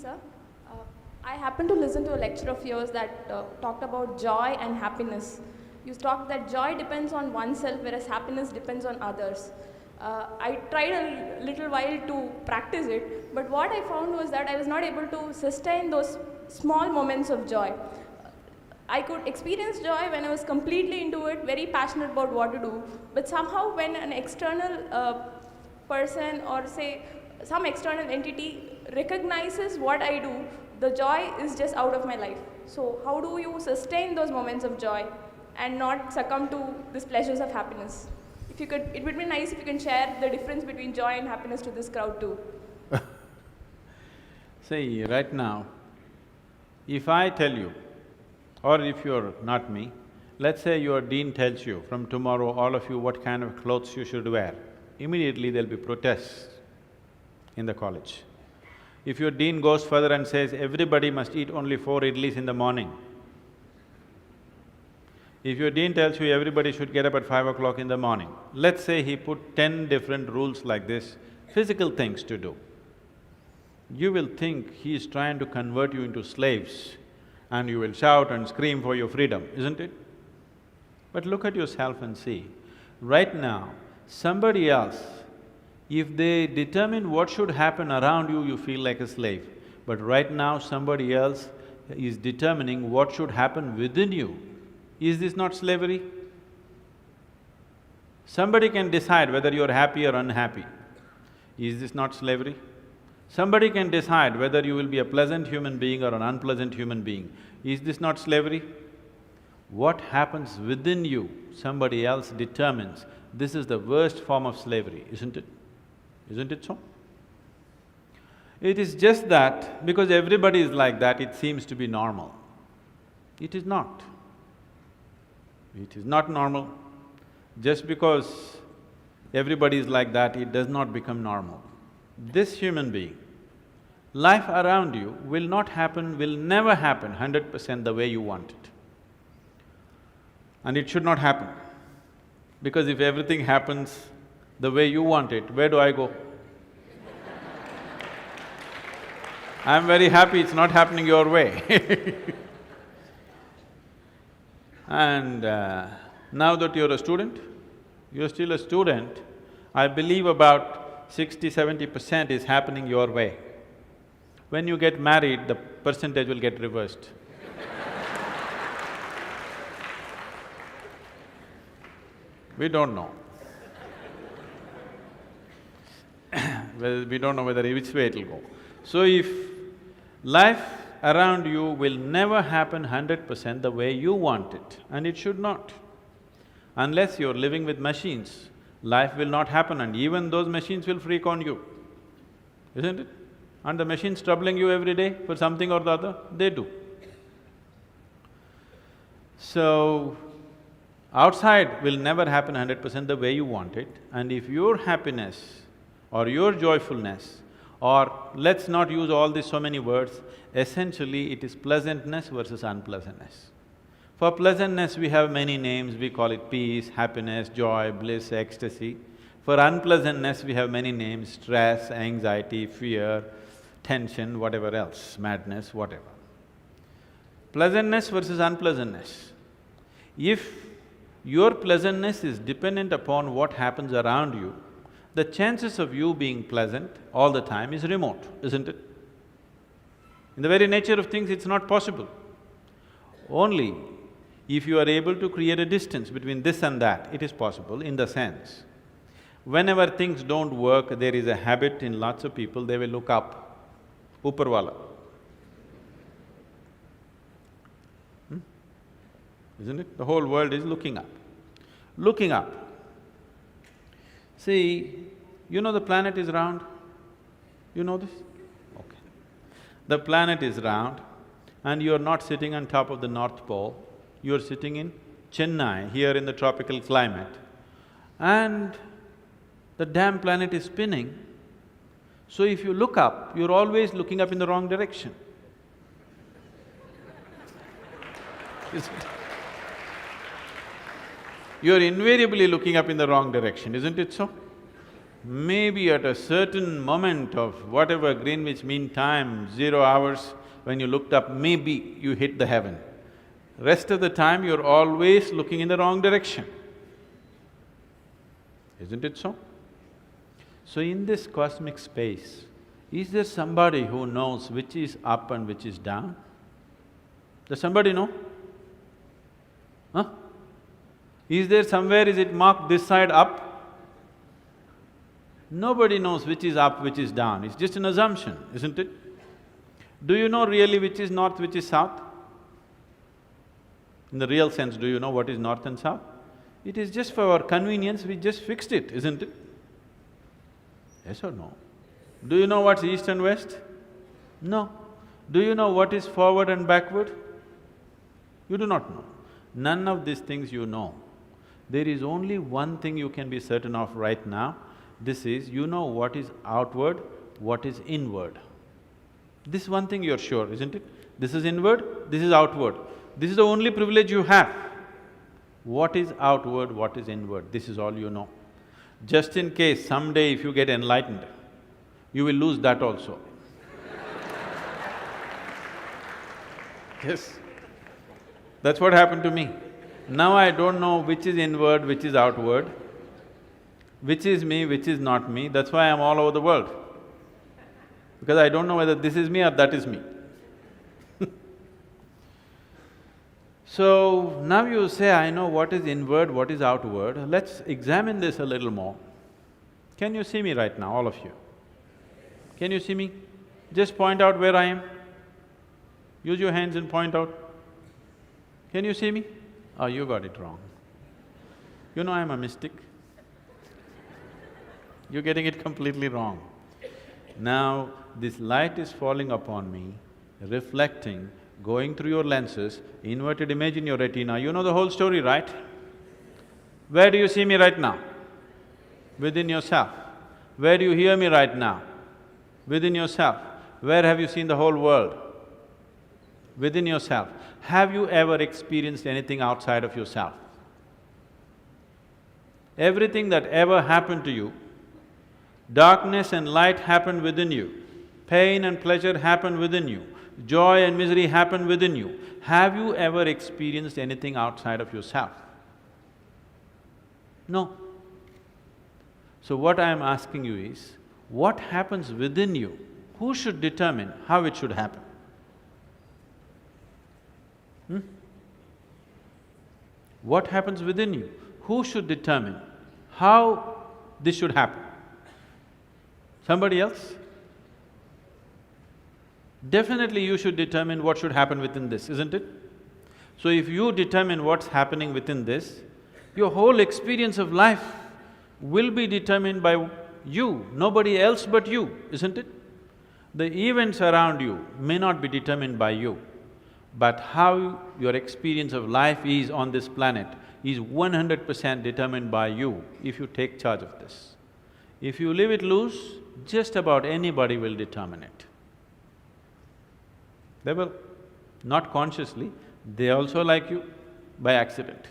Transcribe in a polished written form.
sir. Uh, I happened to listen to a lecture of yours that talked about joy and happiness. You talked that joy depends on oneself, whereas happiness depends on others. I tried a little while to practice it, but what I found was that I was not able to sustain those small moments of joy. I could experience joy when I was completely into it, very passionate about what to do, but somehow when an external person or say some external entity recognizes what I do, the joy is just out of my life. So how do you sustain those moments of joy and not succumb to these pleasures of happiness? If you could, it would be nice if you can share the difference between joy and happiness to this crowd too. See, right now, if I tell you, or if you're not me, let's say your dean tells you, from tomorrow all of you what kind of clothes you should wear, immediately there'll be protests in the college. If your dean goes further and says, everybody must eat only 4 idlis in the morning, if your dean tells you everybody should get up at 5 o'clock in the morning, let's say he put 10 different rules like this, physical things to do, you will think he is trying to convert you into slaves and you will shout and scream for your freedom, isn't it? But look at yourself and see, right now, somebody else, if they determine what should happen around you, you feel like a slave. But right now, somebody else is determining what should happen within you. Is this not slavery? Somebody can decide whether you're happy or unhappy. Is this not slavery? Somebody can decide whether you will be a pleasant human being or an unpleasant human being. Is this not slavery? What happens within you, somebody else determines. This is the worst form of slavery, isn't it? Isn't it so? It is just that because everybody is like that, it seems to be normal. It is not. It is not normal. Just because everybody is like that, it does not become normal. This human being, life around you will not happen, will never happen 100% the way you want it. And it should not happen. Because if everything happens the way you want it, where do I go? I'm very happy it's not happening your way. And now that you're a student, you're still a student, I believe about 60–70% is happening your way. When you get married, the percentage will get reversed. We don't know. Well, we don't know whether which way it'll go. So if life around you will never happen 100% the way you want it, and it should not. Unless you're living with machines, life will not happen and even those machines will freak on you, isn't it? And the machines troubling you every day for something or the other, they do. So, outside will never happen 100% the way you want it, and if your happiness or your joyfulness, or let's not use all these so many words, essentially it is pleasantness versus unpleasantness. For pleasantness we have many names, we call it peace, happiness, joy, bliss, ecstasy. For unpleasantness we have many names, stress, anxiety, fear, tension, whatever else, madness, whatever. Pleasantness versus unpleasantness. If your pleasantness is dependent upon what happens around you, the chances of you being pleasant all the time is remote, isn't it? In the very nature of things, it's not possible. Only if you are able to create a distance between this and that, it is possible in the sense, whenever things don't work, there is a habit in lots of people, they will look up, Upar Isn't it? The whole world is looking up. Looking up. See, you know the planet is round? You know this? Okay. The planet is round and you're not sitting on top of the North Pole, you're sitting in Chennai, here in the tropical climate, and the damn planet is spinning. So if you look up, you're always looking up in the wrong direction. Isn't it? You're invariably looking up in the wrong direction, isn't it so? maybe at a certain moment of whatever Greenwich Mean Time, 0 hours, when you looked up, maybe you hit the heaven. Rest of the time, you're always looking in the wrong direction. Isn't it so? So in this cosmic space, is there somebody who knows which is up and which is down? Does somebody know? Huh? Is there somewhere, is it marked this side up? Nobody knows which is up, which is down, it's just an assumption, isn't it? Do you know really which is north, which is south? In the real sense, do you know what is north and south? It is just for our convenience, we just fixed it, isn't it? Yes or no? Do you know what's east and west? No. Do you know what is forward and backward? You do not know. None of these things you know. There is only one thing you can be certain of right now, this is, you know what is outward, what is inward. This one thing you're sure, isn't it? This is inward, this is outward. This is the only privilege you have. What is outward, what is inward, this is all you know. Just in case someday if you get enlightened, you will lose that also. Yes, that's what happened to me. Now I don't know which is inward, which is outward, which is me, which is not me, that's why I'm all over the world. Because I don't know whether this is me or that is me. So, now you say, I know what is inward, what is outward, let's examine this a little more. Can you see me right now, all of you? Can you see me? Just point out where I am. Use your hands and point out. Can you see me? Oh, you got it wrong. You know I'm a mystic. You're getting it completely wrong. Now, this light is falling upon me, reflecting, going through your lenses, inverted image in your retina, you know the whole story, right? Where do you see me right now? Within yourself. Where do you hear me right now? Within yourself. Where have you seen the whole world? Within yourself. Have you ever experienced anything outside of yourself? Everything that ever happened to you, darkness and light happened within you, pain and pleasure happened within you, joy and misery happened within you. Have you ever experienced anything outside of yourself? No. So what I am asking you is, what happens within you? Who should determine how it should happen? What happens within you? Who should determine how this should happen? Somebody else? Definitely you should determine what should happen within this, isn't it? So if you determine what's happening within this, your whole experience of life will be determined by you, nobody else but you, isn't it? The events around you may not be determined by you, but how your experience of life is on this planet is 100% determined by you if you take charge of this. If you leave it loose, just about anybody will determine it. They will, not consciously, they also like you by accident.